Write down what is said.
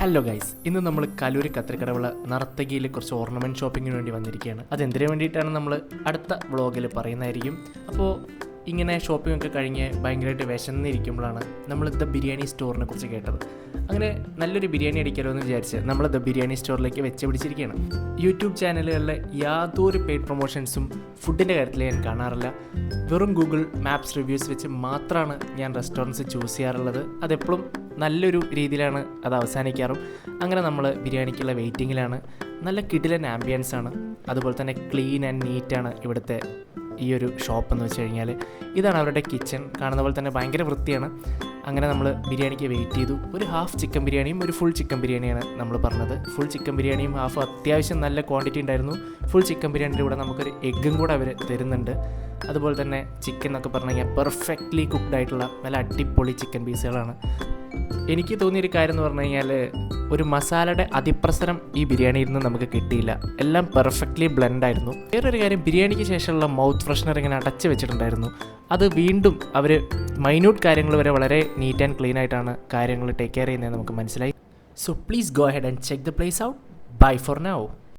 Hello guys, ഇന്ന് നമ്മൾ കലൂർ കത്രിക്കടവുള്ള നർത്തകിയിൽ കുറച്ച് ഓർണമെൻറ്റ് ഷോപ്പിങ്ങിന് വേണ്ടി വന്നിരിക്കുകയാണ്. അതെന്തിനു വേണ്ടിയിട്ടാണ് നമ്മൾ അടുത്ത വ്ളോഗിൽ പറയുന്നതായിരിക്കും. അപ്പോൾ ഇങ്ങനെ ഷോപ്പിംഗ് ഒക്കെ കഴിഞ്ഞ് ഭയങ്കരമായിട്ട് വിശന്നിരിക്കുമ്പോഴാണ് നമ്മൾ ദ ബിരിയാണി സ്റ്റോറിനെ കുറിച്ച് കേട്ടത്. അങ്ങനെ നല്ലൊരു ബിരിയാണി അടിക്കാമല്ലോ എന്ന് വിചാരിച്ച് നമ്മൾ ദ ബിരിയാണി സ്റ്റോറിലേക്ക് വെച്ച് പിടിച്ചിരിക്കുകയാണ്. യൂട്യൂബ് ചാനലുകളിലെ യാതൊരു പെയ്ഡ് പ്രൊമോഷൻസും ഫുഡിൻ്റെ കാര്യത്തിൽ ഞാൻ കാണാറില്ല. വെറും ഗൂഗിൾ മാപ്സ് റിവ്യൂസ് വെച്ച് മാത്രമാണ് ഞാൻ റെസ്റ്റോറൻറ്റ്സ് ചൂസ് ചെയ്യാറുള്ളത്. അതെപ്പോഴും നല്ലൊരു രീതിയിലാണ് അത് അവസാനിക്കാറും. അങ്ങനെ നമ്മൾ ബിരിയാണിക്കുള്ള വെയിറ്റിങ്ങിലാണ്. നല്ല കിടിലൻ ആംബിയൻസ് ആണ്, അതുപോലെ തന്നെ ക്ലീൻ ആൻഡ് നീറ്റാണ് ഇവിടുത്തെ ഈ ഒരു ഷോപ്പ് എന്ന് വെച്ച് കഴിഞ്ഞാൽ. ഇതാണ് അവരുടെ കിച്ചൺ, കാണുന്ന പോലെ തന്നെ ഭയങ്കര വൃത്തിയാണ്. അങ്ങനെ നമ്മൾ ബിരിയാണിക്ക് വെയിറ്റ് ചെയ്തു. ഒരു ഹാഫ് ചിക്കൻ ബിരിയാണിയും ഒരു ഫുൾ ചിക്കൻ ബിരിയാണിയാണ് നമ്മൾ പറഞ്ഞത്. ഫുൾ ചിക്കൻ ബിരിയാണിയും ഹാഫ് അത്യാവശ്യം നല്ല ക്വാണ്ടിറ്റി ഉണ്ടായിരുന്നു. ഫുൾ ചിക്കൻ ബിരിയാണിയുടെ കൂടെ നമുക്കൊരു എഗ്ഗും കൂടെ അവർ തരുന്നുണ്ട്. അതുപോലെ തന്നെ ചിക്കൻ എന്നൊക്കെ പറഞ്ഞു കഴിഞ്ഞാൽ പെർഫെക്റ്റ്ലി കുക്ക്ഡ് ആയിട്ടുള്ള നല്ല അടിപൊളി ചിക്കൻ പീസുകളാണ്. എനിക്ക് തോന്നിയൊരു കാര്യം എന്ന് പറഞ്ഞു കഴിഞ്ഞാൽ ഒരു മസാലയുടെ അതിപ്രസരം ഈ ബിരിയാണിയിൽ നിന്ന് നമുക്ക് കിട്ടിയില്ല. എല്ലാം പെർഫെക്റ്റ്ലി ബ്ലെൻഡായിരുന്നു. വേറൊരു കാര്യം, ബിരിയാണിക്ക് ശേഷമുള്ള മൗത്ത് ഫ്രഷ്നർ ഇങ്ങനെ അടച്ച് വെച്ചിട്ടുണ്ടായിരുന്നു. അത് വീണ്ടും അവർ മൈന്യൂട്ട് കാര്യങ്ങൾ വരെ വളരെ നീറ്റ് ആൻഡ് ക്ലീൻ ആയിട്ടാണ് കാര്യങ്ങൾ ടേക്ക് കെയർ ചെയ്യുന്നത് നമുക്ക് മനസ്സിലായി. So please go ahead and check the place out. Bye for now.